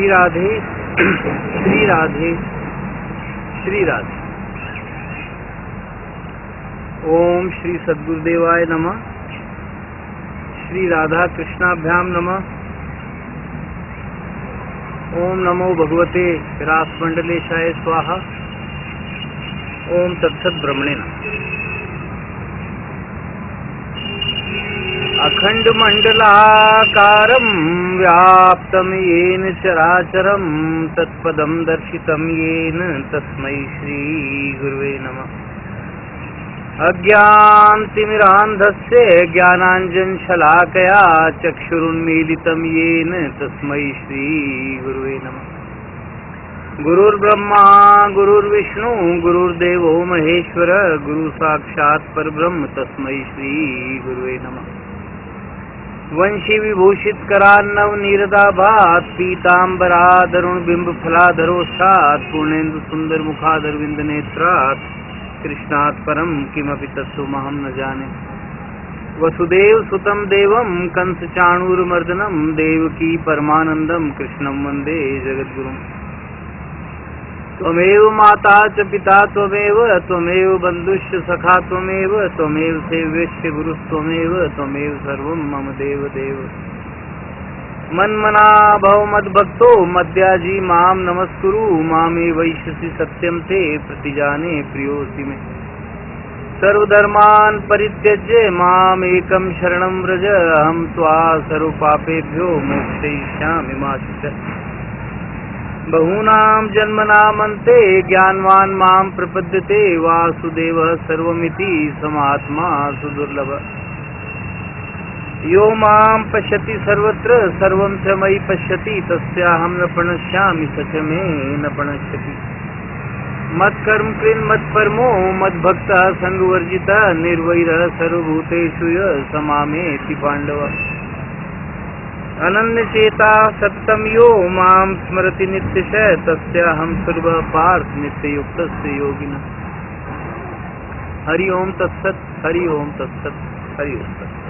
श्री राधे श्री राधे श्री राधे। ओम श्री सद्गुरुदेवाय नमः। श्री राधा कृष्णाभ्याम नमः। ओम नमो भगवते रासमंडलेशाय स्वाहा। ओम तत्सत् ब्रह्मणे नमः। अखंड मंडलाकारं व्याप्तं येन चराचरं तत्पदं दर्शितं येन तस्मै श्री गुरुवे नमः। अज्ञानतिमिरान्धस्य ज्ञानाञ्जनशलाकया चक्षुरुन्मीलितं येन तस्मै श्री गुरुवे नमः। गुरुर्ब्रह्मा गुरुर्विष्णु गुरुर्देवो महेश्वर गुरु साक्षात् परब्रह्म तस्मै श्री गुरुवे नमः। वंशी विभूषित करान्नव नीरदाभात पीतांबरादरुण बिंब फलाधरोष्ठात् पूर्णेन्दु सुंदर मुखादरविंद नेत्रात् कृष्णात् परम किमपि तत्त्वमहं न जाने। वसुदेव सुतं देवं कंस चाणूरमर्दनं देवकी परमानंदं कृष्णं वंदे जगद्गुरुम्। त्वमेव माता च पिता त्वमेव बन्धुश्च सखा त्वमेव सेव्यश्च गुरुस्त्वमेव त्वमेव सर्वं मम देव देव। मन्मना भव मद्भक्तो मद्याजी मां नमस्कुरु मामे वैश्यसि सत्यं ते प्रतिजाने प्रियोऽसि मे। सर्वधर्मान् परित्यज्य माम् एकं शरणं व्रज अहं त्वा सर्वपापेभ्यो मोक्षयिष्यामि मा शुचः। बहूनां जन्मनामन्ते ज्ञानवान् मां प्रपद्यते वासुदेवः सर्वमिति समात्मा सुदुर्लभः। यो मां पश्यति सर्वत्र सर्वं च मयि पश्यति तस्याहं न प्रणश्यामि स च मे न प्रणश्यति। मत्कर्म कृन् मत्परमो मद्भक्तः संगवर्जितः निर्वैरः सर्वभूतेषु यः स मामेति पाण्डवः। अनन्यचेता सत्तं यो मां स्मरति नित्यशः तस्याहं सर्वः पार्थ नित्ययुक्तस्य योगिनः। हरि ओम तत्सत् हरि ओम तत्सत् हरि ओम तत्सत्।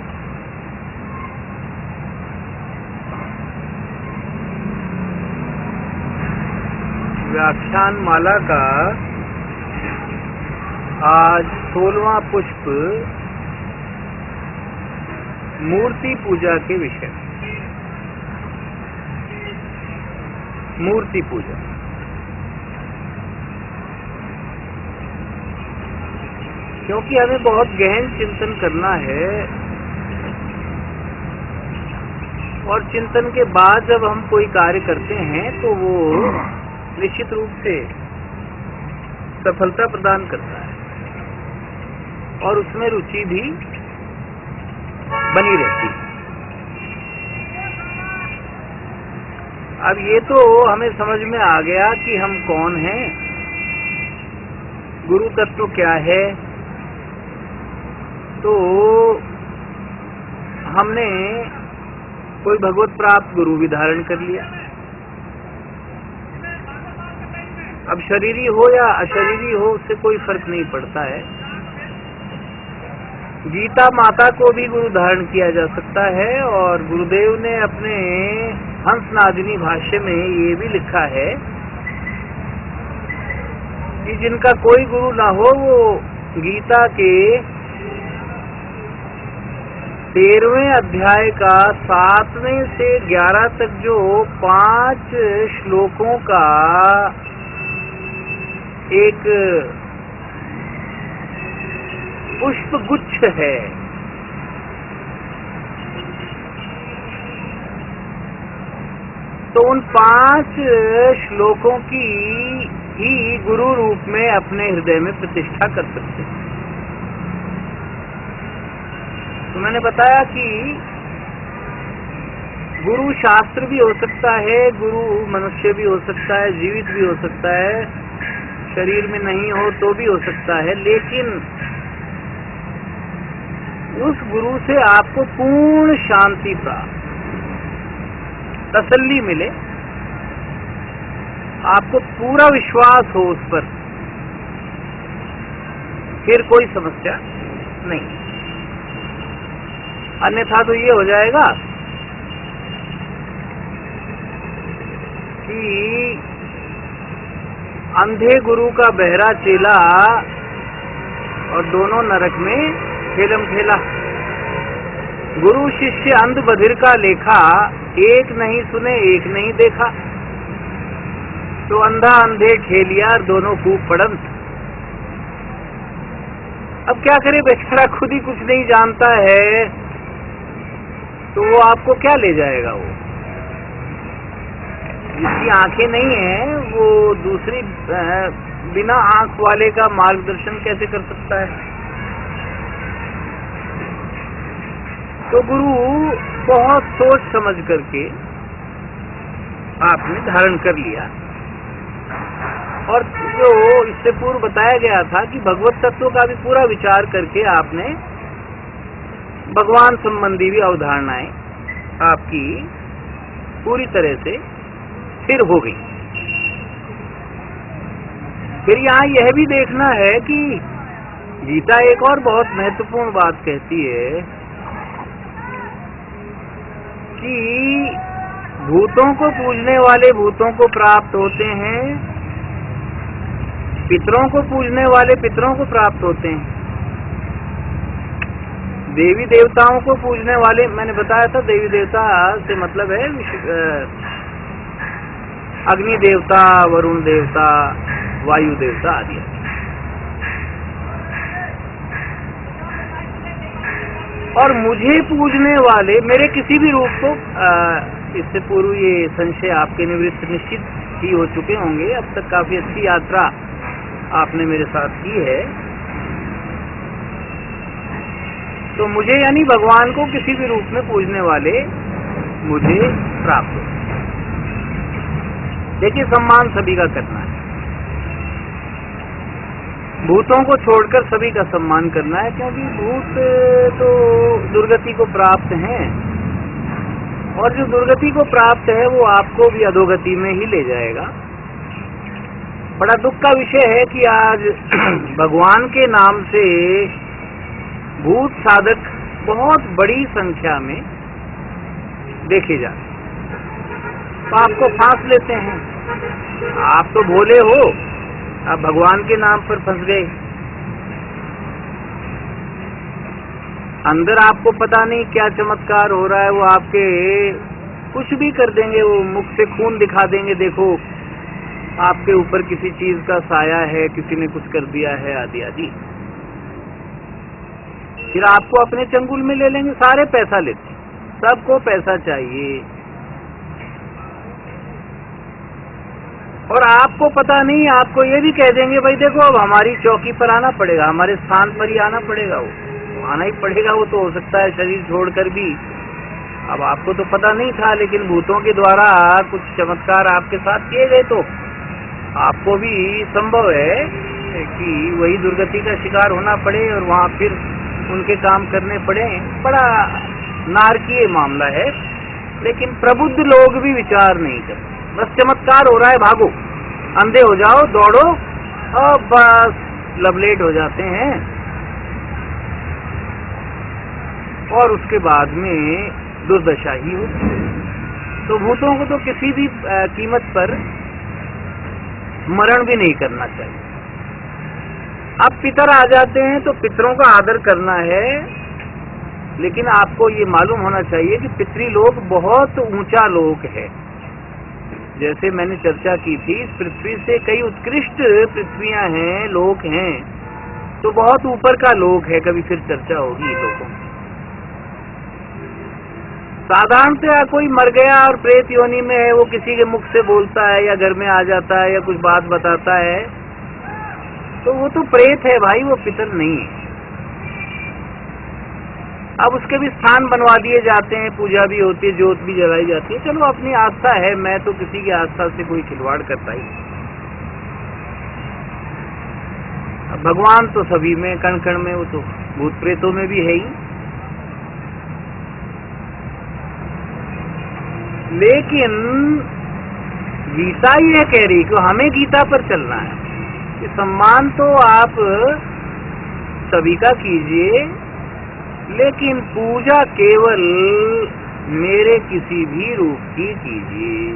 व्याख्यान माला का आज 16वां पुष्प मूर्ति पूजा के विषय। मूर्ति पूजा क्योंकि हमें बहुत गहन चिंतन करना है और चिंतन के बाद जब हम कोई कार्य करते हैं तो वो निश्चित रूप से सफलता प्रदान करता है और उसमें रुचि भी बनी रहती है। अब ये तो हमें समझ में आ गया कि हम कौन हैं, गुरु तत्व क्या है। तो हमने कोई भगवत प्राप्त गुरु भी धारण कर लिया। अब शरीरी हो या अशरीरी हो उससे कोई फर्क नहीं पड़ता है। गीता माता को भी गुरु धारण किया जा सकता है और गुरुदेव ने अपने हंसनादिनी भाष्य में ये भी लिखा है कि जिनका कोई गुरु ना हो वो गीता के 13वें अध्याय का 7वें से 11 तक जो 5 श्लोकों का एक पुष्प गुच्छ है, तो उन 5 श्लोकों की ही गुरु रूप में अपने हृदय में प्रतिष्ठा कर सकते हैं। तो मैंने बताया कि गुरु शास्त्र भी हो सकता है, गुरु मनुष्य भी हो सकता है, जीवित भी हो सकता है, शरीर में नहीं हो तो भी हो सकता है, लेकिन उस गुरु से आपको पूर्ण शांति प्राप्त, तसल्ली मिले, आपको पूरा विश्वास हो उस पर, फिर कोई समस्या नहीं। अन्यथा तो ये हो जाएगा कि अंधे गुरु का बहरा चेला और दोनों नरक में खेलम खेला। गुरु शिष्य अंध बधिर का लेखा, एक नहीं सुने एक नहीं देखा। तो अंधा अंधे खेलिया दोनों खूब पड़न। अब क्या करे बेचारा, खुद ही कुछ नहीं जानता है, तो वो आपको क्या ले जाएगा? वो जिसकी आंखें नहीं है वो दूसरी बिना आंख वाले का मार्गदर्शन कैसे कर सकता है? तो गुरु बहुत सोच समझ करके आपने धारण कर लिया। और जो इससे पूर्व बताया गया था कि भगवत तत्व का भी पूरा विचार करके आपने भगवान संबंधी भी अवधारणाएं आपकी पूरी तरह से स्थिर हो गई। फिर यहाँ यह भी देखना है कि गीता एक और बहुत महत्वपूर्ण बात कहती है कि भूतों को पूजने वाले भूतों को प्राप्त होते हैं, पितरों को पूजने वाले पितरों को प्राप्त होते हैं, देवी देवताओं को पूजने वाले, मैंने बताया था देवी देवता से मतलब है अग्नि देवता, वरुण देवता, वायु देवता आदि। और मुझे पूजने वाले मेरे किसी भी रूप को, इससे पूर्व ये संशय आपके निवृत्त निश्चित ही हो चुके होंगे। अब तक काफी अच्छी यात्रा आपने मेरे साथ की है। तो मुझे यानी भगवान को किसी भी रूप में पूजने वाले मुझे प्राप्त हो। देखिए, सम्मान सभी का करना है, भूतों को छोड़कर सभी का सम्मान करना है, क्योंकि भूत तो दुर्गति को प्राप्त हैं, और जो दुर्गति को प्राप्त है वो आपको भी अधोगति में ही ले जाएगा। बड़ा दुख का विषय है कि आज भगवान के नाम से भूत साधक बहुत बड़ी संख्या में देखे जाते, तो आपको फांस लेते हैं। आप तो भोले हो, आप भगवान के नाम पर फंस गए। अंदर आपको पता नहीं क्या चमत्कार हो रहा है, वो आपके कुछ भी कर देंगे, वो मुख से खून दिखा देंगे, देखो आपके ऊपर किसी चीज का साया है, किसी ने कुछ कर दिया है, आदि आदि। फिर आपको अपने चंगुल में ले लेंगे, सारे पैसा लेते, सबको पैसा चाहिए। और आपको पता नहीं, आपको ये भी कह देंगे भाई देखो अब हमारी चौकी पर आना पड़ेगा, हमारे स्थान पर ही आना पड़ेगा, वो आना ही पड़ेगा। वो तो हो सकता है शरीर छोड़कर भी, अब आपको तो पता नहीं था, लेकिन भूतों के द्वारा कुछ चमत्कार आपके साथ किए गए, तो आपको भी संभव है कि वही दुर्गति का शिकार होना पड़े और वहां फिर उनके काम करने पड़े। बड़ा नारकीय मामला है, लेकिन प्रबुद्ध लोग भी विचार नहीं करते। बस चमत्कार हो रहा है, भागो, अंधे हो जाओ, दौड़ो, और बस लबलेट हो जाते हैं। और उसके बाद में दुर्दशा ही होती है। तो भूतों को तो किसी भी कीमत पर मरण भी नहीं करना चाहिए। अब पितर आ जाते हैं तो पितरों का आदर करना है, लेकिन आपको ये मालूम होना चाहिए कि पितृलोक बहुत ऊंचा लोक है। जैसे मैंने चर्चा की थी, इस पृथ्वी से कई उत्कृष्ट पृथ्वियां हैं, लोक हैं, तो बहुत ऊपर का लोक है। कभी फिर चर्चा होगी लोगों में। साधारणतया कोई मर गया और प्रेत योनि में है, वो किसी के मुख से बोलता है या घर में आ जाता है या कुछ बात बताता है, तो वो तो प्रेत है भाई, वो पितर नहीं है। अब उसके भी स्थान बनवा दिए जाते हैं, पूजा भी होती है, ज्योत भी जलाई जाती है। चलो अपनी आस्था है, मैं तो किसी की आस्था से कोई खिलवाड़ करता ही। अब भगवान तो सभी में, कण कण में, वो तो भूत प्रेतों में भी है ही। लेकिन गीता ये कह रही कि हमें गीता पर चलना है कि सम्मान तो आप सभी का कीजिए, लेकिन पूजा केवल मेरे किसी भी रूप की कीजिए।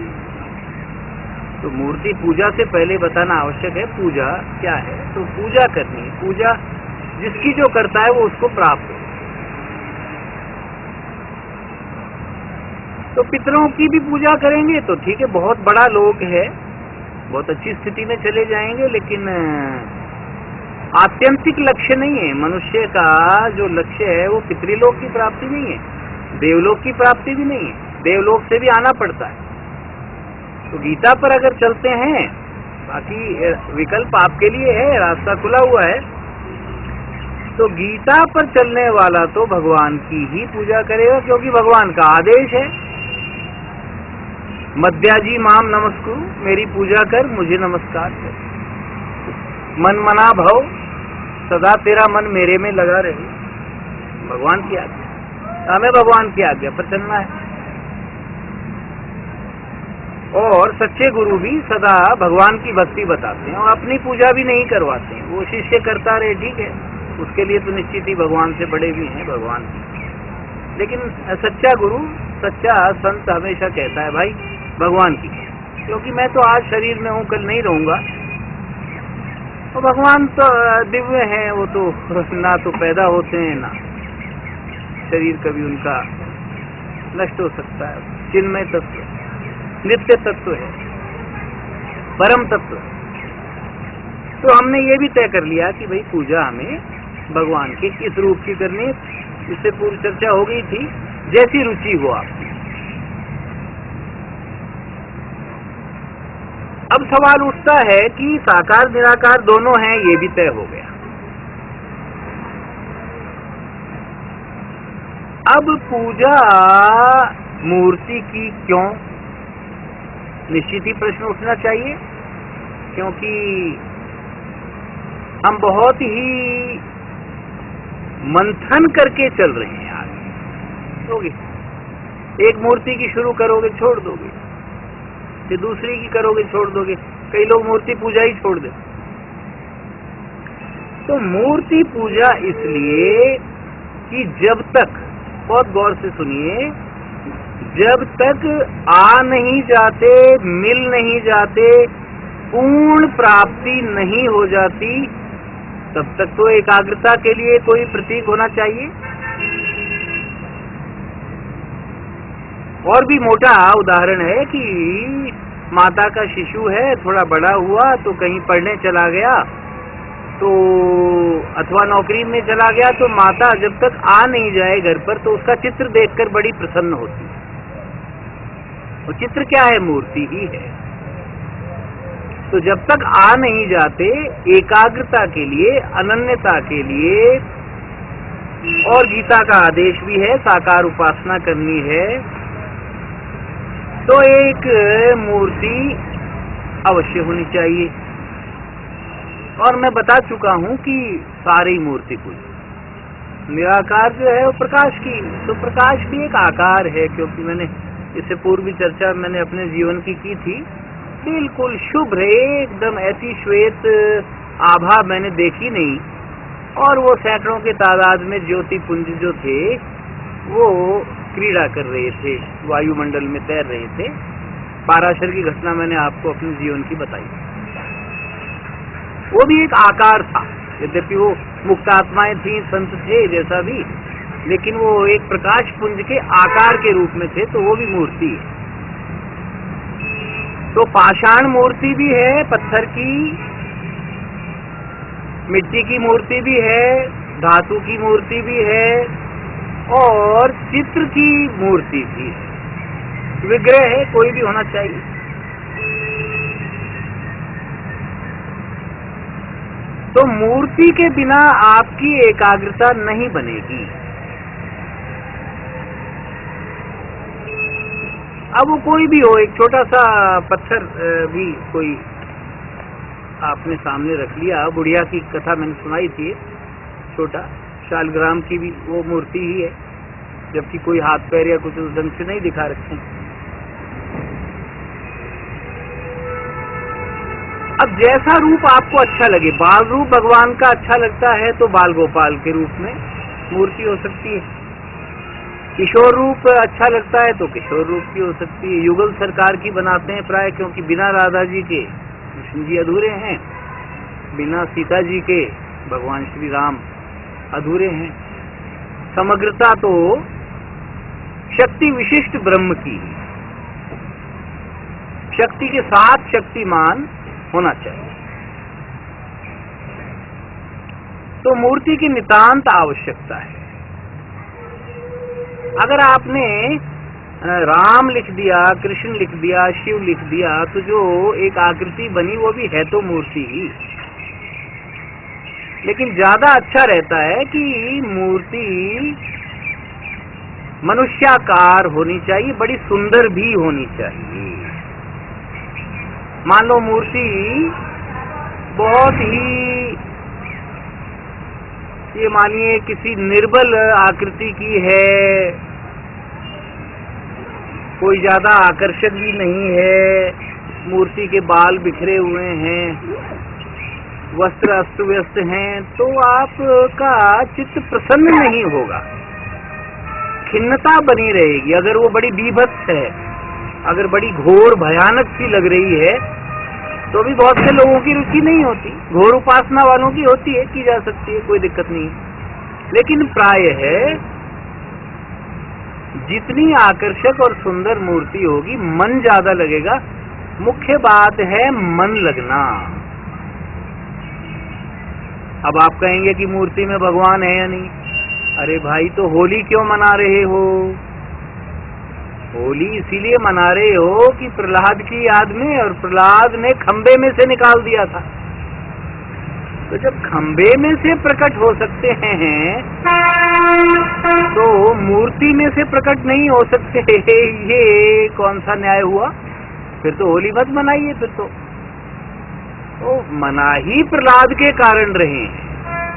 तो मूर्ति पूजा से पहले बताना आवश्यक है पूजा क्या है। तो पूजा करनी है, पूजा जिसकी जो करता है वो उसको प्राप्त हो। तो पितरों की भी पूजा करेंगे तो ठीक है, बहुत बड़ा लोक है, बहुत अच्छी स्थिति में चले जाएंगे, लेकिन आत्यंतिक लक्ष्य नहीं है। मनुष्य का जो लक्ष्य है वो पितृलोक की प्राप्ति नहीं है, देवलोक की प्राप्ति भी नहीं है, देवलोक से भी आना पड़ता है। तो गीता पर अगर चलते हैं, बाकी विकल्प आपके लिए है, रास्ता खुला हुआ है। तो गीता पर चलने वाला तो भगवान की ही पूजा करेगा, क्योंकि भगवान का आदेश है, मध्याजी माम नमस्कुरु, मेरी पूजा कर, मुझे नमस्कार कर। मन मना भव, सदा तेरा मन मेरे में लगा रहे, भगवान की आज्ञा। हमें भगवान की आज्ञा पर चलना है। और सच्चे गुरु भी सदा भगवान की भक्ति बताते हैं और अपनी पूजा भी नहीं करवाते हैं। वो शिष्य करता रहे, ठीक है, उसके लिए तो निश्चित ही भगवान से बड़े भी हैं भगवान। लेकिन सच्चा गुरु, सच्चा संत हमेशा कहता है भाई भगवान की, क्योंकि मैं तो आज शरीर में हूँ, कल नहीं रहूंगा। तो भगवान तो दिव्य हैं, वो तो ना तो पैदा होते हैं, ना शरीर कभी उनका नष्ट हो सकता है। चिन्मय तत्व, नित्य तत्व है, परम तत्व। तो हमने ये भी तय कर लिया कि भाई पूजा हमें भगवान के किस रूप की करनी है। इससे पूर्व चर्चा हो गई थी, जैसी रुचि हो आपकी। अब सवाल उठता है कि साकार निराकार दोनों हैं, ये भी तय हो गया। अब पूजा मूर्ति की क्यों, निश्चित ही प्रश्न उठना चाहिए, क्योंकि हम बहुत ही मंथन करके चल रहे हैं आगे। होगी एक मूर्ति की शुरू करोगे छोड़ दोगे, फिर दूसरी की करोगे छोड़ दोगे, कई लोग मूर्ति पूजा ही छोड़ दे। तो मूर्ति पूजा इसलिए कि जब तक, बहुत गौर से सुनिए, जब तक आ नहीं जाते, मिल नहीं जाते, पूर्ण प्राप्ति नहीं हो जाती, तब तक तो एकाग्रता के लिए कोई प्रतीक होना चाहिए। और भी मोटा उदाहरण है कि माता का शिशु है, थोड़ा बड़ा हुआ तो कहीं पढ़ने चला गया, तो अथवा नौकरी में चला गया, तो माता जब तक आ नहीं जाए घर पर तो उसका चित्र देखकर बड़ी प्रसन्न होती है। वो चित्र क्या है? मूर्ति ही है। तो जब तक आ नहीं जाते, एकाग्रता के लिए, अनन्यता के लिए, और गीता का आदेश भी है साकार उपासना करनी है, तो एक मूर्ति अवश्य होनी चाहिए। और मैं बता चुका हूं कि सारी मूर्ति पूजा, निराकार जो है वो प्रकाश की, तो प्रकाश भी एक आकार है, क्योंकि मैंने इससे पूर्व भी चर्चा मैंने अपने जीवन की थी। बिल्कुल शुभ्र, एकदम ऐसी श्वेत आभा मैंने देखी नहीं। और वो सैकड़ों के तादाद में ज्योति पुंज जो थे वो क्रीड़ा कर रहे थे, वायुमंडल में तैर रहे थे। पाराशर की घटना मैंने आपको अपने जीवन की बताई। वो भी एक आकार था, यद्यपि वो मुक्त आत्माएं थी, संत थे जैसा भी, लेकिन वो एक प्रकाश पुंज के आकार के रूप में थे, तो वो भी मूर्ति है। तो पाषाण मूर्ति भी है, पत्थर की, मिट्टी की मूर्ति भी है, धातु की मूर्ति भी है, और चित्र की मूर्ति भी है। विग्रह है, कोई भी होना चाहिए। तो मूर्ति के बिना आपकी एकाग्रता नहीं बनेगी। अब वो कोई भी हो, एक छोटा सा पत्थर भी कोई आपने सामने रख लिया। बुढ़िया की कथा मैंने सुनाई थी, छोटा शालग्राम की भी वो मूर्ति ही है, जबकि कोई हाथ पैर या कुछ उस ढंग से नहीं दिखा रखे। अब जैसा रूप आपको अच्छा लगे, बाल रूप भगवान का अच्छा लगता है तो बाल गोपाल के रूप में मूर्ति हो सकती है। किशोर रूप अच्छा लगता है तो किशोर रूप की हो सकती है। युगल सरकार की बनाते हैं प्राय, क्योंकि बिना राधा जी के कृष्ण जी अधूरे हैं, बिना सीता जी के भगवान श्री राम अधूरे हैं। समग्रता तो शक्ति विशिष्ट ब्रह्म की, शक्ति के साथ शक्तिमान होना चाहिए। तो मूर्ति की नितांत आवश्यकता है। अगर आपने राम लिख दिया, कृष्ण लिख दिया, शिव लिख दिया, तो जो एक आकृति बनी वो भी है तो मूर्ति ही। लेकिन ज्यादा अच्छा रहता है कि मूर्ति मनुष्याकार होनी चाहिए, बड़ी सुंदर भी होनी चाहिए। मान लो मूर्ति बहुत ही, ये मानिए किसी निर्बल आकृति की है, कोई ज्यादा आकर्षक भी नहीं है, मूर्ति के बाल बिखरे हुए हैं, वस्त्र अस्त व्यस्त हैं, तो आपका चित्त प्रसन्न नहीं होगा, खिन्नता बनी रहेगी। अगर वो बड़ी बीभत्स है, अगर बड़ी घोर भयानक सी लग रही है, तो भी बहुत से लोगों की रुचि नहीं होती। घोर उपासना वालों की होती है, की जा सकती है, कोई दिक्कत नहीं। लेकिन प्राय है जितनी आकर्षक और सुंदर मूर्ति होगी, मन ज्यादा लगेगा। मुख्य बात है मन लगना। अब आप कहेंगे कि मूर्ति में भगवान है या नहीं। अरे भाई, तो होली क्यों मना रहे हो? होली इसीलिए मना रहे हो कि प्रहलाद की याद में, और प्रहलाद ने खंबे में से निकाल दिया था। तो जब खंबे में से प्रकट हो सकते हैं तो मूर्ति में से प्रकट नहीं हो सकते, ये कौन सा न्याय हुआ? फिर तो होली मत मनाइए। फिर तो मना ही प्रहलाद के कारण रहे हैं।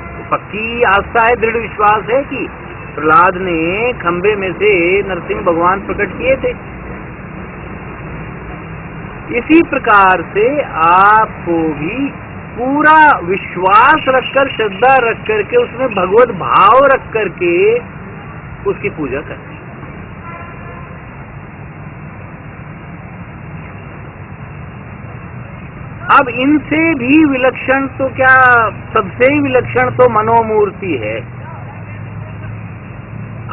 तो पक्की आस्था है, दृढ़ विश्वास है कि प्रहलाद ने खंबे में से नरसिंह भगवान प्रकट किए थे। इसी प्रकार से आपको भी पूरा विश्वास रखकर, श्रद्धा रख करके, उसमें भगवत भाव रख करके उसकी पूजा करनी। अब इनसे भी विलक्षण तो क्या, सबसे ही विलक्षण तो मनोमूर्ति है।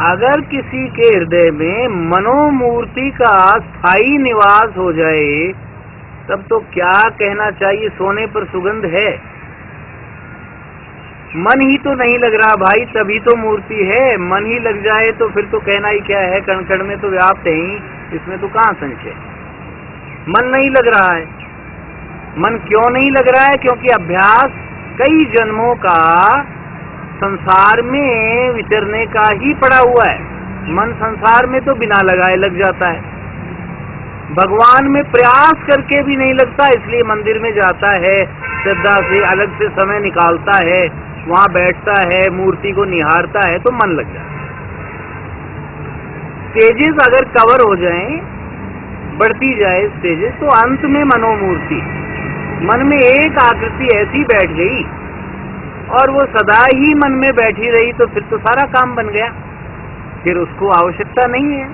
अगर किसी के हृदय में मनोमूर्ति का स्थायी निवास हो जाए, तब तो क्या कहना चाहिए, सोने पर सुगंध है। मन ही तो नहीं लग रहा भाई, तभी तो मूर्ति है। मन ही लग जाए तो फिर तो कहना ही क्या है, कण कण में तो व्याप्त है ही, इसमें तो कहाँ संशय। मन नहीं लग रहा है। मन क्यों नहीं लग रहा है? क्योंकि अभ्यास कई जन्मों का संसार में विचरने का ही पड़ा हुआ है। मन संसार में तो बिना लगाए लग जाता है, भगवान में प्रयास करके भी नहीं लगता। इसलिए मंदिर में जाता है, श्रद्धा से अलग से समय निकालता है, वहां बैठता है, मूर्ति को निहारता है, तो मन लग जाता है। स्टेजेस अगर कवर हो जाएं, बढ़ती जाए स्टेजेस, तो अंत में मनोमूर्ति, मन में एक आकृति ऐसी बैठ गई और वो सदा ही मन में बैठी रही, तो फिर तो सारा काम बन गया। फिर उसको आवश्यकता नहीं है,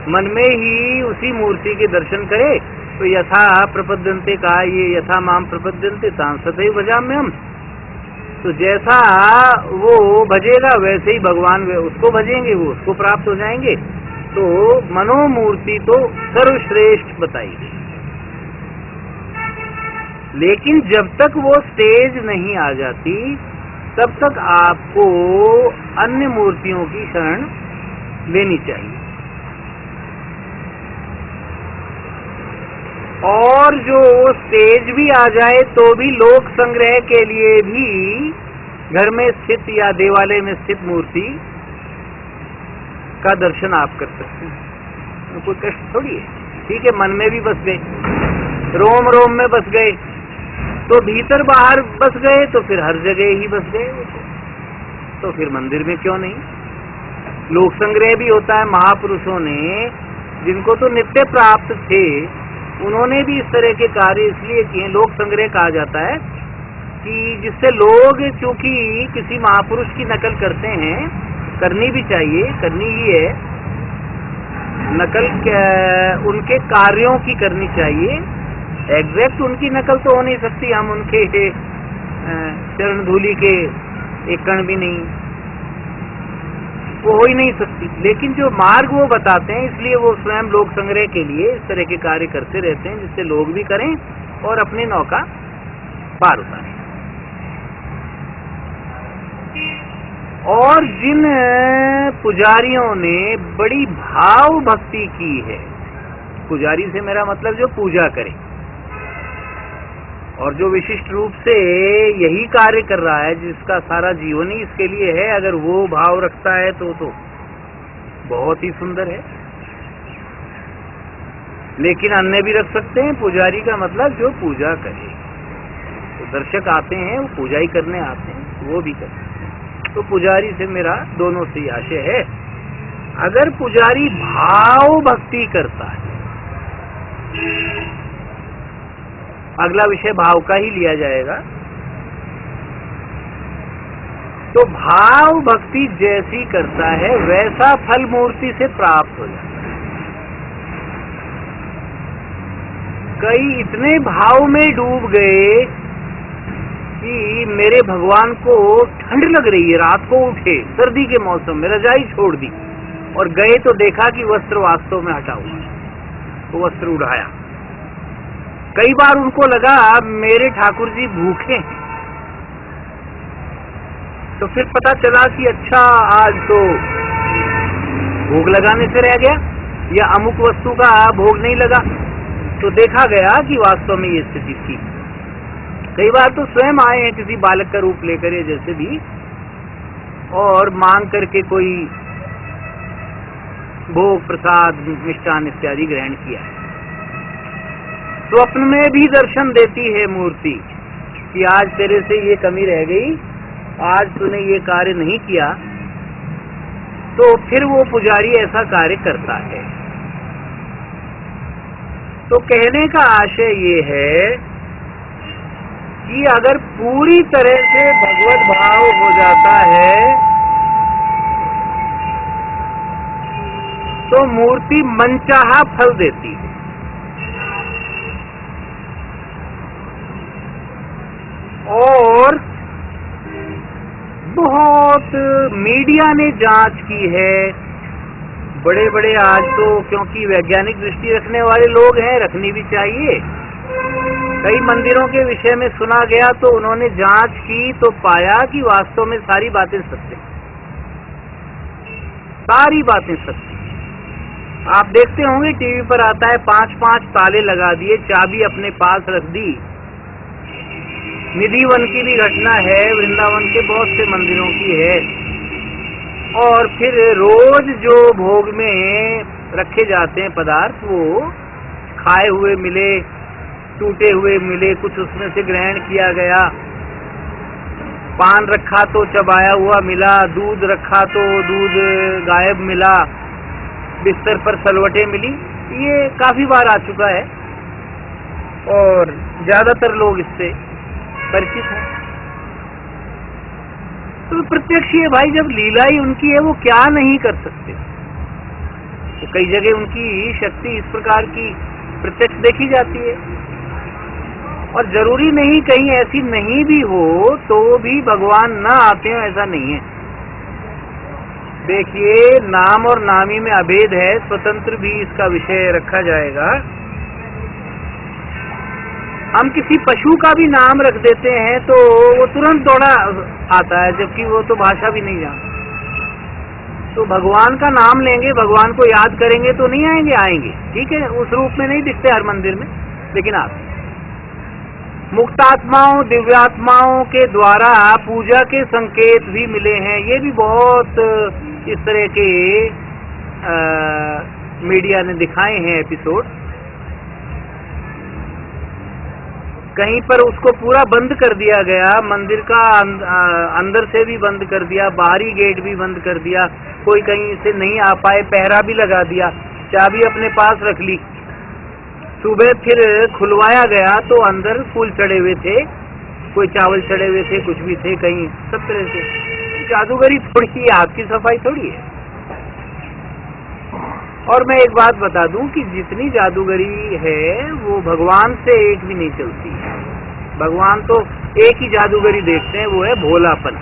मन में ही उसी मूर्ति के दर्शन करे। तो यथा प्रपद्यन्ते का, ये यथा माम प्रपद्यन्ते सांसतैव भजाम्यहम्, तो जैसा वो भजेगा वैसे ही भगवान उसको भजेंगे, वो उसको प्राप्त हो जाएंगे। तो मनोमूर्ति तो सर्वश्रेष्ठ बताई गई। लेकिन जब तक वो स्टेज नहीं आ जाती, तब तक आपको अन्य मूर्तियों की शरण लेनी चाहिए। और जो स्टेज भी आ जाए तो भी लोक संग्रह के लिए भी घर में स्थित या देवालय में स्थित मूर्ति का दर्शन आप कर सकते हैं, कोई कष्ट थोड़ी है। ठीक है, मन में भी बस गए, रोम रोम में बस गए, तो भीतर बाहर बस गए, तो फिर हर जगह ही बस गए, तो फिर मंदिर में क्यों नहीं। लोक संग्रह भी होता है। महापुरुषों ने, जिनको तो नित्य प्राप्त थे, उन्होंने भी इस तरह के कार्य इसलिए किए। लोक संग्रह कहा जाता है कि जिससे लोग, चूंकि किसी महापुरुष की नकल करते हैं, करनी भी चाहिए, करनी ही है। नकल उनके कार्यों की करनी चाहिए, एग्जैक्ट उनकी नकल तो हो नहीं सकती, हम उनके चरण धूलि के एक कण भी नहीं, वो हो ही नहीं सकती। लेकिन जो मार्ग वो बताते हैं, इसलिए वो स्वयं लोक संग्रह के लिए इस तरह के कार्य करते रहते हैं, जिससे लोग भी करें और अपनी नौका पार उतारें। और जिन पुजारियों ने बड़ी भाव भक्ति की है, पुजारी से मेरा मतलब जो पूजा करे और जो विशिष्ट रूप से यही कार्य कर रहा है, जिसका सारा जीवन ही इसके लिए है, अगर वो भाव रखता है तो बहुत ही सुंदर है। लेकिन अन्य भी रख सकते हैं, पुजारी का मतलब जो पूजा करे। तो दर्शक आते हैं, वो पूजा ही करने आते हैं, वो भी करते हैं। तो पुजारी से मेरा दोनों से आशय है, अगर पुजारी भाव भक्ति करता है, अगला विषय भाव का ही लिया जाएगा, तो भाव भक्ति जैसी करता है वैसा फल मूर्ति से प्राप्त हो जाता है। कई इतने भाव में डूब गए कि मेरे भगवान को ठंड लग रही है, रात को उठे सर्दी के मौसम में, रजाई छोड़ दी और गए तो देखा कि वस्त्र वास्तव में हटा हुआ, तो वस्त्र उड़ाया। कई बार उनको लगा मेरे ठाकुर जी भूखे हैं, तो फिर पता चला कि अच्छा आज तो भोग लगाने से रह गया या अमुक वस्तु का भोग नहीं लगा, तो देखा गया कि वास्तव में ये स्थिति थी। कई बार तो स्वयं आए हैं किसी बालक का रूप लेकर, ये जैसे भी, और मांग करके कोई भोग प्रसाद मिष्टान इत्यादि ग्रहण किया है। स्वप्न में भी दर्शन देती है मूर्ति कि आज तेरे से ये कमी रह गई, आज तूने ये कार्य नहीं किया, तो फिर वो पुजारी ऐसा कार्य करता है। तो कहने का आशय ये है कि अगर पूरी तरह से भगवत भाव हो जाता है तो मूर्ति मनचाहा फल देती है। और बहुत मीडिया ने जांच की है, बड़े बड़े आज तो, क्योंकि वैज्ञानिक दृष्टि रखने वाले लोग हैं, रखनी भी चाहिए। कई मंदिरों के विषय में सुना गया तो उन्होंने जांच की तो पाया कि वास्तव में सारी बातें सत्य, सारी बातें सत्य। आप देखते होंगे टीवी पर आता है 5-5 ताले लगा दिए, चाबी अपने पास रख दी। निधिवन की भी घटना है, वृंदावन के बहुत से मंदिरों की है। और फिर रोज जो भोग में रखे जाते हैं पदार्थ, वो खाए हुए मिले, टूटे हुए मिले, कुछ उसमें से ग्रहण किया गया। पान रखा तो चबाया हुआ मिला, दूध रखा तो दूध गायब मिला, बिस्तर पर सलवटें मिली। ये काफी बार आ चुका है और ज्यादातर लोग इससे परिचित है। तो प्रत्यक्ष ये भाई, जब लीला ही उनकी है, वो क्या नहीं कर सकते। तो कई जगह उनकी शक्ति इस प्रकार की प्रत्यक्ष देखी जाती है। और जरूरी नहीं कहीं ऐसी नहीं भी हो तो भी भगवान न आते हो, ऐसा नहीं है। देखिए, नाम और नामी में अभेद है, स्वतंत्र भी इसका विषय रखा जाएगा। हम किसी पशु का भी नाम रख देते हैं तो वो तुरंत दौड़ा आता है, जबकि वो तो भाषा भी नहीं जानता। तो भगवान का नाम लेंगे, भगवान को याद करेंगे तो नहीं आएंगे, आएंगे, ठीक है। उस रूप में नहीं दिखते हर मंदिर में, लेकिन आप मुक्तात्माओं, दिव्यात्माओं के द्वारा पूजा के संकेत भी मिले हैं। ये भी बहुत इस तरह के मीडिया ने दिखाए हैं एपिसोड। कहीं पर उसको पूरा बंद कर दिया गया, मंदिर का अंदर से भी बंद कर दिया, बाहरी गेट भी बंद कर दिया, कोई कहीं से नहीं आ पाए, पहरा भी लगा दिया, चाबी अपने पास रख ली। सुबह फिर खुलवाया गया तो अंदर फूल चढ़े हुए थे, कोई चावल चढ़े हुए थे, कुछ भी थे, कहीं सब तरह से जादूगरी थोड़ी ही आपकी सफाई थोड़ी है। और मैं एक बात बता दूं कि जितनी जादूगरी है वो भगवान से एक भी नहीं चलती है। भगवान तो एक ही जादूगरी देखते हैं, वो है भोलापन।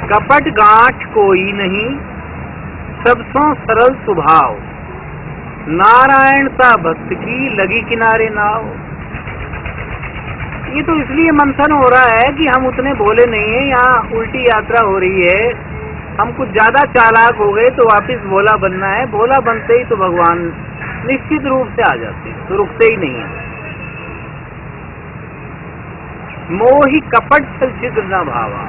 कपट गांठ कोई नहीं, सबसों सरल स्वभाव, नारायण सा भक्त की लगी किनारे नाव। ये तो इसलिए मंथन हो रहा है कि हम उतने भोले नहीं हैं, यहाँ उल्टी यात्रा हो रही है। हम कुछ ज्यादा चालाक हो गए तो वापस भोला बनना है। भोला बनते ही तो भगवान निश्चित रूप से आ जाते हैं, तो रुकते ही नहीं है। मोहि कपट छल छिद्र न भावा।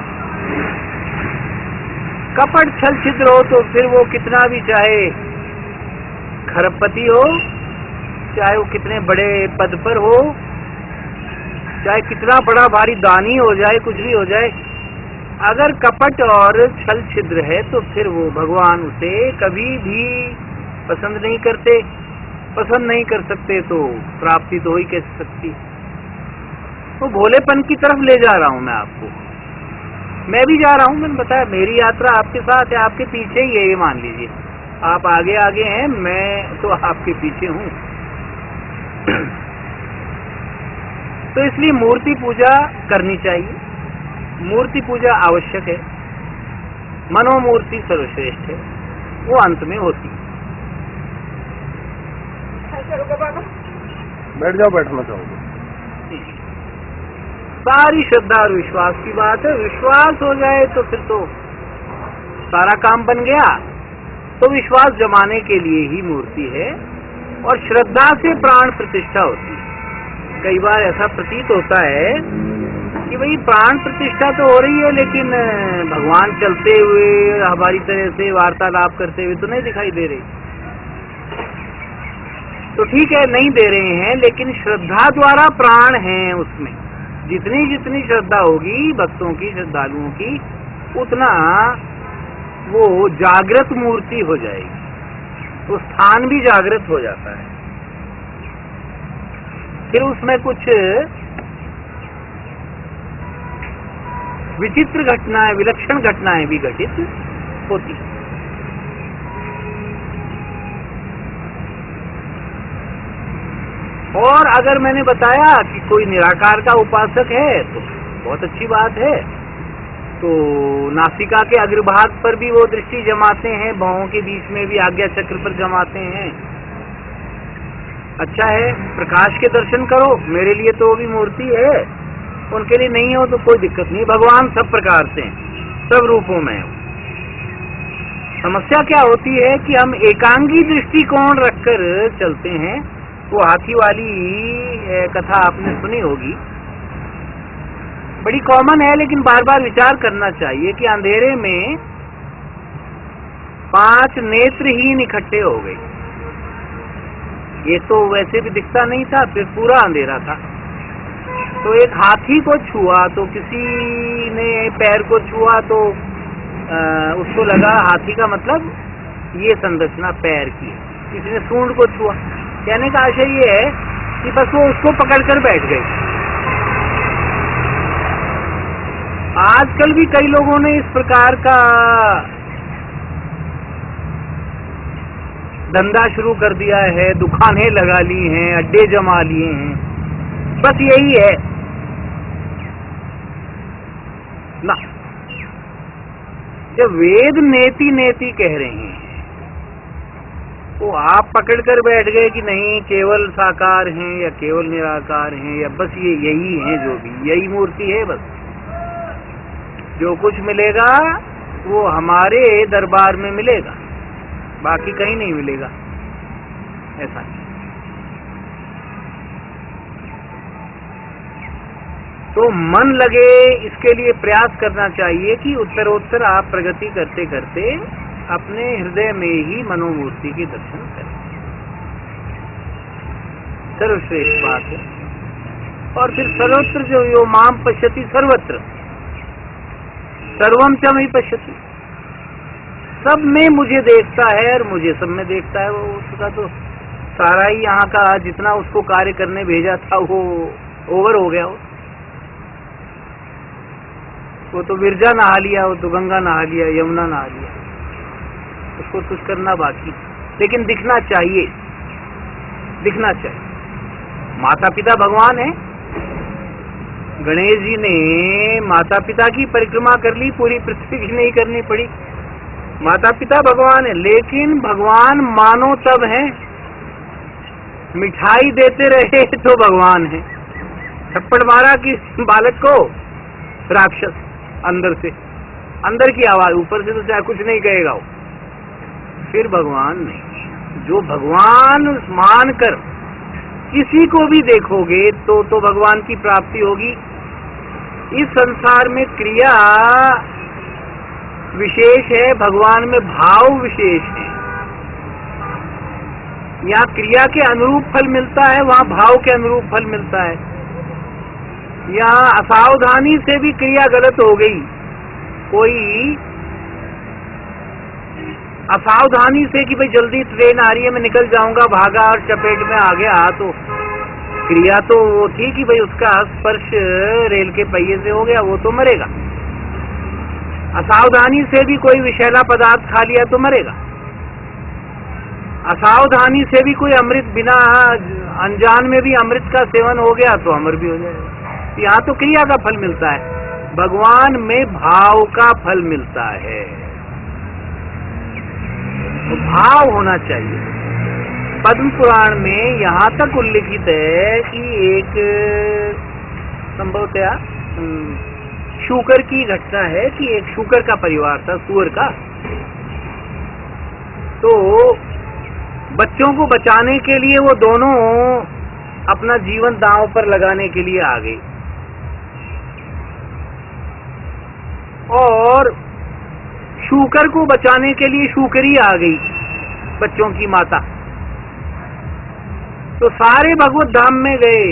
कपट छल छिद्र हो तो फिर वो कितना भी चाहे खरबपति हो, चाहे वो कितने बड़े पद पर हो, चाहे कितना बड़ा भारी दानी हो जाए, कुछ भी हो जाए, अगर कपट और छल छिद्र है तो फिर वो भगवान उसे कभी भी पसंद नहीं करते। पसंद नहीं कर सकते तो प्राप्ति तो हो ही कैसे सकती। तो भोलेपन की तरफ ले जा रहा हूं मैं आपको। मैं भी जा रहा हूं, मैंने बताया मेरी यात्रा आपके साथ है, आपके पीछे ही है, ये मान लीजिए। आप आगे आगे हैं, मैं तो आपके पीछे हूं। तो इसलिए मूर्ति पूजा करनी चाहिए। मूर्ति पूजा आवश्यक है। मनोमूर्ति सर्वश्रेष्ठ है, वो अंत में होती है। बैठ जाओ, बैठना चाहोगे। सारी श्रद्धा और विश्वास की बात है। विश्वास हो जाए तो फिर तो सारा काम बन गया। तो विश्वास जमाने के लिए ही मूर्ति है, और श्रद्धा से प्राण प्रतिष्ठा होती है। कई बार ऐसा प्रतीत होता है कि भाई प्राण प्रतिष्ठा तो हो रही है, लेकिन भगवान चलते हुए हमारी तरह से वार्तालाप करते हुए तो नहीं दिखाई दे रहे। तो ठीक है, नहीं दे रहे हैं, लेकिन श्रद्धा द्वारा प्राण हैं उसमें। जितनी जितनी श्रद्धा होगी भक्तों की, श्रद्धालुओं की, उतना वो जागृत मूर्ति हो जाएगी। तो स्थान भी जागृत हो जाता है। फिर उसमें कुछ विचित्र घटनाएं, विलक्षण घटनाएं भी घटित होती। और अगर मैंने बताया कि कोई निराकार का उपासक है तो बहुत अच्छी बात है। तो नासिका के अग्रभाग पर भी वो दृष्टि जमाते हैं, भवों के बीच में भी आज्ञा चक्र पर जमाते हैं। अच्छा है, प्रकाश के दर्शन करो, मेरे लिए तो वो भी मूर्ति है, उनके लिए नहीं हो तो कोई दिक्कत नहीं। भगवान सब प्रकार से हैं, सब रूपों में। समस्या क्या होती है कि हम एकांगी दृष्टिकोण रखकर चलते हैं। वो हाथी वाली कथा आपने सुनी होगी, बड़ी कॉमन है, लेकिन बार बार विचार करना चाहिए कि अंधेरे में 5 नेत्रहीन इकट्ठे हो गए। ये तो वैसे भी दिखता नहीं था, फिर पूरा अंधेरा था। तो एक हाथी को छुआ, तो किसी ने पैर को छुआ तो उसको लगा हाथी का मतलब ये संरचना पैर की है। किसी ने सूंड को छुआ। कहने का आशय ये है कि बस वो उसको पकड़कर बैठ गए। आजकल भी कई लोगों ने इस प्रकार का धंधा शुरू कर दिया है, दुकानें लगा ली हैं, अड्डे जमा लिए हैं। बस यही है ना। जब वेद नेति नेति कह रहे हैं तो आप पकड़ कर बैठ गए कि नहीं केवल साकार हैं या केवल निराकार हैं, या बस ये यही है, जो भी यही मूर्ति है। बस जो कुछ मिलेगा वो हमारे दरबार में मिलेगा, बाकी कहीं नहीं मिलेगा। ऐसा है। तो मन लगे, इसके लिए प्रयास करना चाहिए कि उत्तरोत्तर आप प्रगति करते करते अपने हृदय में ही मनोमूर्ति के दर्शन करें। सर्वश्रेष्ठ बात है। और फिर सर्वत्र जो यो माम पश्यति सर्वत्र, सर्वम च मयि पश्यति, सब में मुझे देखता है और मुझे सब में देखता है। वो उसका तो सारा ही यहाँ का जितना उसको कार्य करने भेजा था वो ओवर हो गया। वो तो विरजा नहा लिया, वो तो गंगा नहा लिया, यमुना नहा लिया, उसको कुछ करना बाकी। लेकिन दिखना चाहिए, दिखना चाहिए। माता पिता भगवान है। गणेश जी ने माता पिता की परिक्रमा कर ली, पूरी पृथ्वी की नहीं करनी पड़ी। माता पिता भगवान है, लेकिन भगवान मानो तब है, मिठाई देते रहे तो भगवान है। थप्पड़ मारा कि बालक को, राक्षस अंदर से, अंदर की आवाज, ऊपर से तो चाहे कुछ नहीं कहेगा वो, फिर भगवान नहीं। जो भगवान मानकर किसी को भी देखोगे तो भगवान की प्राप्ति होगी। इस संसार में क्रिया विशेष है, भगवान में भाव विशेष है। यहाँ क्रिया के अनुरूप फल मिलता है, वहाँ भाव के अनुरूप फल मिलता है। यहाँ असावधानी से भी क्रिया गलत हो गई, कोई असावधानी से कि भाई जल्दी ट्रेन आ रही है मैं निकल जाऊंगा, भागा और चपेट में आ गया, तो क्रिया तो वो थी कि भाई उसका स्पर्श रेल के पहिए से हो गया, वो तो मरेगा। असावधानी से भी कोई विषैला पदार्थ खा लिया तो मरेगा। असावधानी से भी कोई अमृत, बिना अनजान में भी अमृत का सेवन हो गया तो अमर भी हो जाएगा। यहाँ तो क्रिया का फल मिलता है, भगवान में भाव का फल मिलता है। तो भाव होना चाहिए। पद्म पुराण में यहाँ तक उल्लिखित है कि एक संभवतया शूकर की घटना है कि एक शूकर का परिवार था, सुअर का। तो बच्चों को बचाने के लिए वो दोनों अपना जीवन दांव पर लगाने के लिए आ गए और शूकर को बचाने के लिए शूकरी आ गई, बच्चों की माता। तो सारे भगवत धाम में गए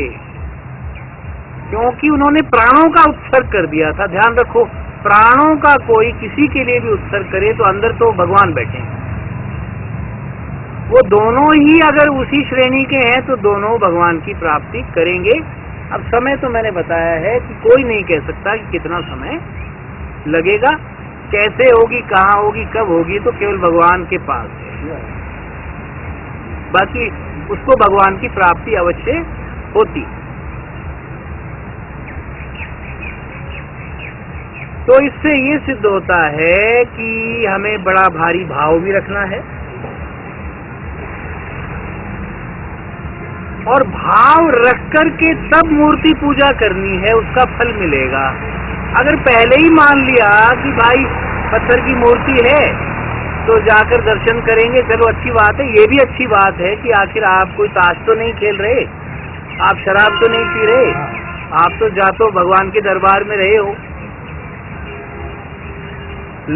क्योंकि उन्होंने प्राणों का उत्सर्ग कर दिया था। ध्यान रखो, प्राणों का कोई किसी के लिए भी उत्सर्ग करे तो अंदर तो भगवान बैठे हैं। वो दोनों ही अगर उसी श्रेणी के हैं तो दोनों भगवान की प्राप्ति करेंगे। अब समय तो मैंने बताया है कि कोई नहीं कह सकता कि कितना समय लगेगा, कैसे होगी, कहाँ होगी, कब होगी, तो केवल भगवान के पास है। बाकी उसको भगवान की प्राप्ति अवश्य होती। तो इससे ये सिद्ध होता है कि हमें बड़ा भारी भाव भी रखना है और भाव रख करके तब मूर्ति पूजा करनी है, उसका फल मिलेगा। अगर पहले ही मान लिया कि भाई पत्थर की मूर्ति है तो जाकर दर्शन करेंगे, चलो अच्छी बात है। ये भी अच्छी बात है कि आखिर आप कोई ताश तो नहीं खेल रहे, आप शराब तो नहीं पी रहे, आप तो जातो भगवान के दरबार में रहे हो।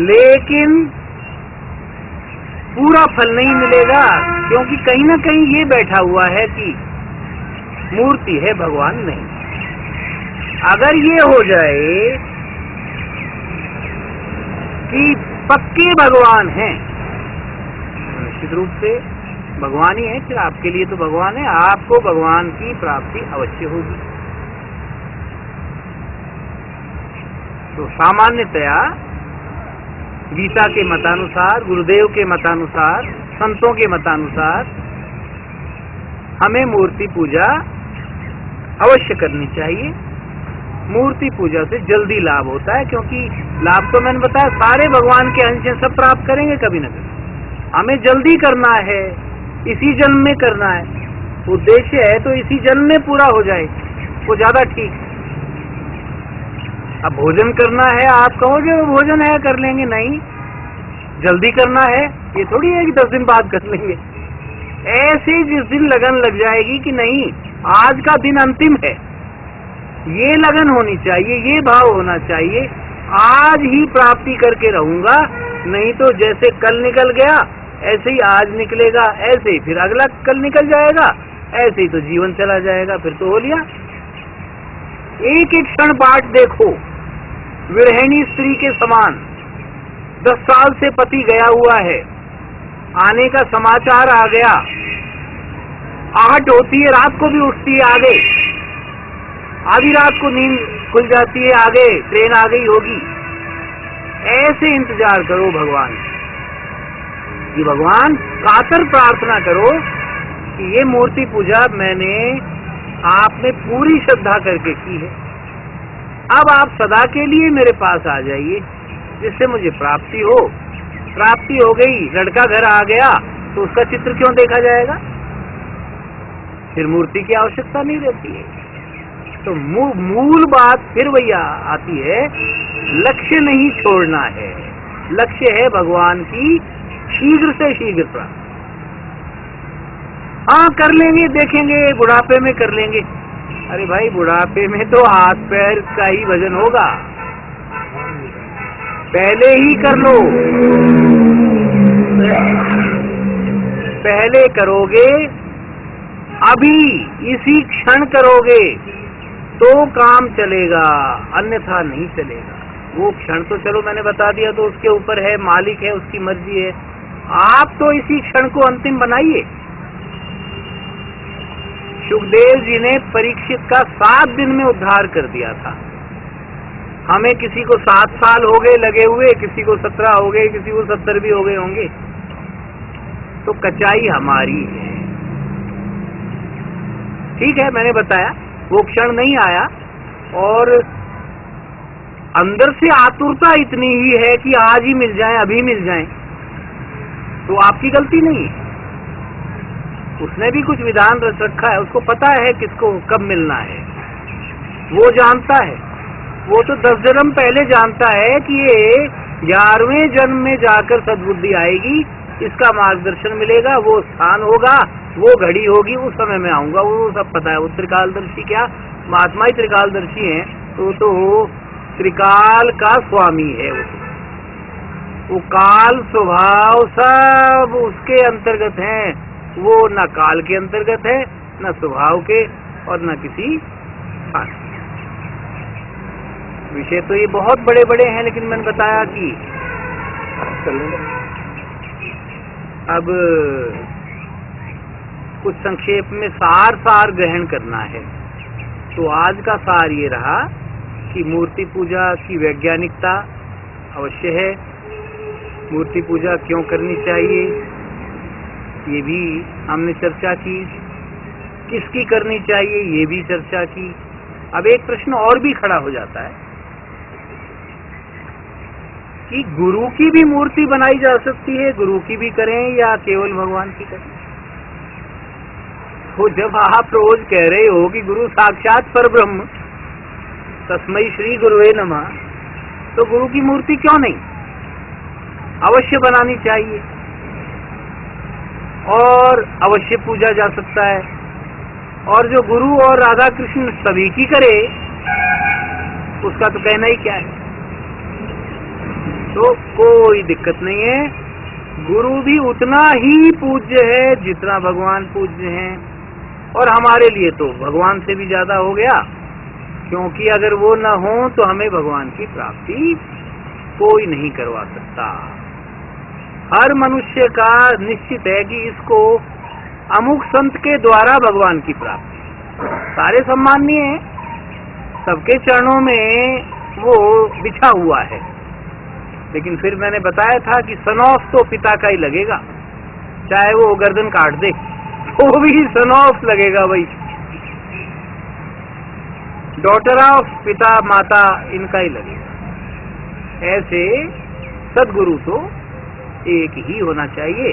लेकिन पूरा फल नहीं मिलेगा, क्योंकि कहीं ना कहीं ये बैठा हुआ है कि मूर्ति है, भगवान नहीं। अगर ये हो जाए कि पक्के भगवान हैं, निश्चित रूप से भगवान ही है, फिर आपके लिए तो भगवान है, आपको भगवान की प्राप्ति अवश्य होगी। तो सामान्यतया गीता के मतानुसार, गुरुदेव के मतानुसार, संतों के मतानुसार हमें मूर्ति पूजा अवश्य करनी चाहिए। मूर्ति पूजा से जल्दी लाभ होता है, क्योंकि लाभ तो मैंने बताया सारे भगवान के अंश हैं, सब प्राप्त करेंगे कभी न कभी। हमें जल्दी करना है, इसी जन्म में करना है, उद्देश्य है तो इसी जन्म में पूरा हो जाए वो ज्यादा ठीक। अब भोजन करना है, आप कहोगे वो भोजन है कर लेंगे, नहीं, जल्दी करना है, ये थोड़ी है कि 10 दिन बाद कर लेंगे। ऐसे जिस दिन लगन लग जाएगी कि नहीं आज का दिन अंतिम है, ये लगन होनी चाहिए, ये भाव होना चाहिए, आज ही प्राप्ति करके रहूंगा, नहीं तो जैसे कल निकल गया ऐसे ही आज निकलेगा, ऐसे ही फिर अगला कल निकल जाएगा, ऐसे ही तो जीवन चला जाएगा, फिर तो हो लिया। एक एक क्षण बाट देखो, विरहिणी स्त्री के समान। 10 साल से पति गया हुआ है, आने का समाचार आ गया, आहट होती है, रात को भी उठती है आगे, आधी रात को नींद खुल जाती है, आगे ट्रेन आ गई होगी। ऐसे इंतजार करो भगवान कि भगवान कातर प्रार्थना करो कि ये मूर्ति पूजा मैंने आपने पूरी श्रद्धा करके की है, अब आप सदा के लिए मेरे पास आ जाइए जिससे मुझे प्राप्ति हो। प्राप्ति हो गई, लड़का घर आ गया तो उसका चित्र क्यों देखा जाएगा, फिर मूर्ति की आवश्यकता नहीं रहती है। तो मूल बात फिर वही आती है, लक्ष्य नहीं छोड़ना है, लक्ष्य है भगवान की शीघ्र से शीघ्र प्राप्ति। हाँ कर लेंगे, देखेंगे बुढ़ापे में कर लेंगे। अरे भाई बुढ़ापे में तो हाथ पैर का ही वजन होगा, पहले ही कर लो, पहले करोगे, अभी इसी क्षण करोगे तो काम चलेगा, अन्यथा नहीं चलेगा। वो क्षण तो चलो मैंने बता दिया, तो उसके ऊपर है, मालिक है, उसकी मर्जी है। आप तो इसी क्षण को अंतिम बनाइए। सुखदेव जी ने परीक्षित का 7 दिन में उद्धार कर दिया था। हमें किसी को 7 साल हो गए लगे हुए, किसी को 17 हो गए, किसी को 70 भी हो गए होंगे, तो कचाई हमारी है। ठीक है, मैंने बताया वो क्षण नहीं आया, और अंदर से आतुरता इतनी ही है कि आज ही मिल जाए, अभी मिल जाए, तो आपकी गलती नहीं है। उसने भी कुछ विधान रच रखा है, उसको पता है किसको कब मिलना है, वो जानता है। वो तो 10 जन्म पहले जानता है कि ये 11वें जन्म में जाकर सद्बुद्धि आएगी, इसका मार्गदर्शन मिलेगा, वो स्थान होगा, वो घड़ी होगी, उस समय में आऊंगा, वो सब पता है। वो त्रिकालदर्शी, क्या महात्मा ही त्रिकालदर्शी हैं, तो त्रिकाल का स्वामी है। वो काल स्वभाव सब उसके अंतर्गत हैं, वो न काल के अंतर्गत है, न स्वभाव के, और न किसी स्थान। विषय तो ये बहुत बड़े बड़े हैं, लेकिन मैंने बताया कि अब कुछ संक्षेप में सार ग्रहण करना है। तो आज का सार ये रहा कि मूर्ति पूजा की वैज्ञानिकता अवश्य है, मूर्ति पूजा क्यों करनी चाहिए ये भी हमने चर्चा की, किसकी करनी चाहिए ये भी चर्चा की। अब एक प्रश्न और भी खड़ा हो जाता है कि गुरु की भी मूर्ति बनाई जा सकती है, गुरु की भी करें या केवल भगवान की करें। तो जब आप रोज कह रहे हो कि गुरु साक्षात परब्रह्म, तस्मै श्री गुरुवे नमः, तो गुरु की मूर्ति क्यों नहीं, अवश्य बनानी चाहिए और अवश्य पूजा जा सकता है। और जो गुरु और राधा कृष्ण सभी की करे उसका तो कहना ही क्या है, तो कोई दिक्कत नहीं है। गुरु भी उतना ही पूज्य है जितना भगवान पूज्य हैं, और हमारे लिए तो भगवान से भी ज्यादा हो गया, क्योंकि अगर वो न हो तो हमें भगवान की प्राप्ति कोई नहीं करवा सकता। हर मनुष्य का निश्चित है कि इसको अमुक संत के द्वारा भगवान की प्राप्ति। सारे सम्माननीय हैं, सबके चरणों में वो बिछा हुआ है, लेकिन फिर मैंने बताया था कि सन ऑफ तो पिता का ही लगेगा, चाहे वो गर्दन काट दे वो भी सन ऑफ लगेगा भाई। डॉटर ऑफ पिता माता इनका ही लगेगा। ऐसे सदगुरु तो एक ही होना चाहिए।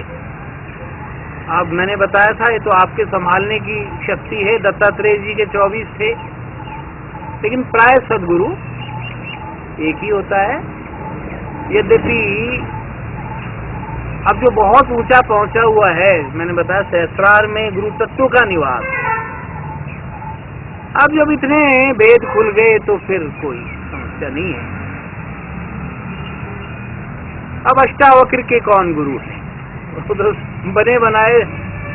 अब मैंने बताया था ये तो आपके संभालने की शक्ति है, दत्तात्रेय जी के 24 थे, लेकिन प्राय सदगुरु एक ही होता है। यद्यपि अब जो बहुत ऊंचा पहुंचा हुआ है, मैंने बताया सहस्रार में गुरु तत्व का निवास, अब जब इतने भेद खुल गए तो फिर कोई समस्या नहीं है। अब अष्टावक्र के कौन गुरु हैं, तो बने बनाए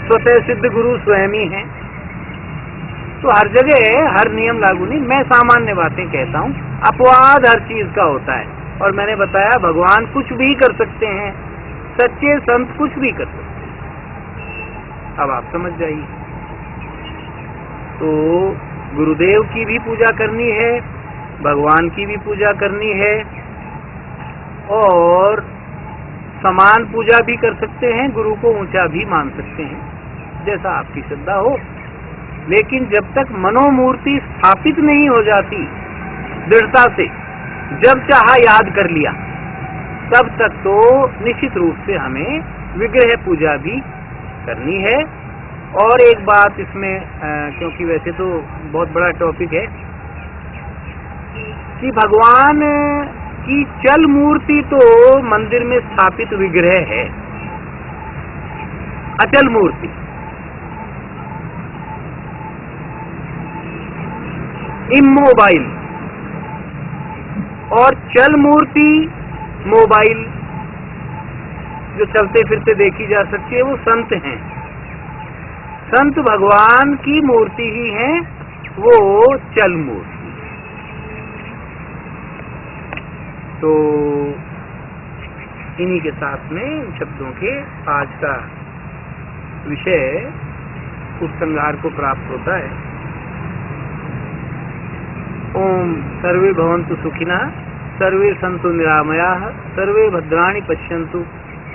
स्वतः सिद्ध गुरु स्वयं ही हैं। तो हर जगह हर नियम लागू नहीं, मैं सामान्य बातें कहता हूँ। अपवाद हर चीज का होता है, और मैंने बताया भगवान कुछ भी कर सकते हैं, सच्चे संत कुछ भी कर सकते हैं। अब आप समझ जाइए। तो गुरुदेव की भी पूजा करनी है, भगवान की भी पूजा करनी है, और समान पूजा भी कर सकते हैं, गुरु को ऊंचा भी मान सकते हैं, जैसा आपकी श्रद्धा हो। लेकिन जब तक मनोमूर्ति स्थापित नहीं हो जाती दृढ़ता से, जब चाहा याद कर लिया, तब तक तो निश्चित रूप से हमें विग्रह पूजा भी करनी है। और एक बात इसमें, क्योंकि वैसे तो बहुत बड़ा टॉपिक है, कि भगवान की चल मूर्ति तो मंदिर में स्थापित विग्रह है, अचल मूर्ति। इमोबाइल, और चल मूर्ति मोबाइल, जो चलते फिरते देखी जा सकती है, वो संत हैं। संत भगवान की मूर्ति ही है, वो चल मूर्ति। तो इन्हीं के साथ में शब्दों के आज का विषय उपसंहार को प्राप्त होता है। ओम सर्वे भवन्तु सुखिनः, सर्वे सन्तु निरामयाः, सर्वे भद्राणि पश्यन्तु,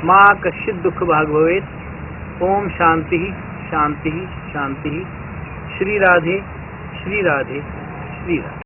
मा कश्चित् दुःख भाग् भवेत्। ओम शांति शांति शांति। श्री राधे श्री राधे श्री राधे।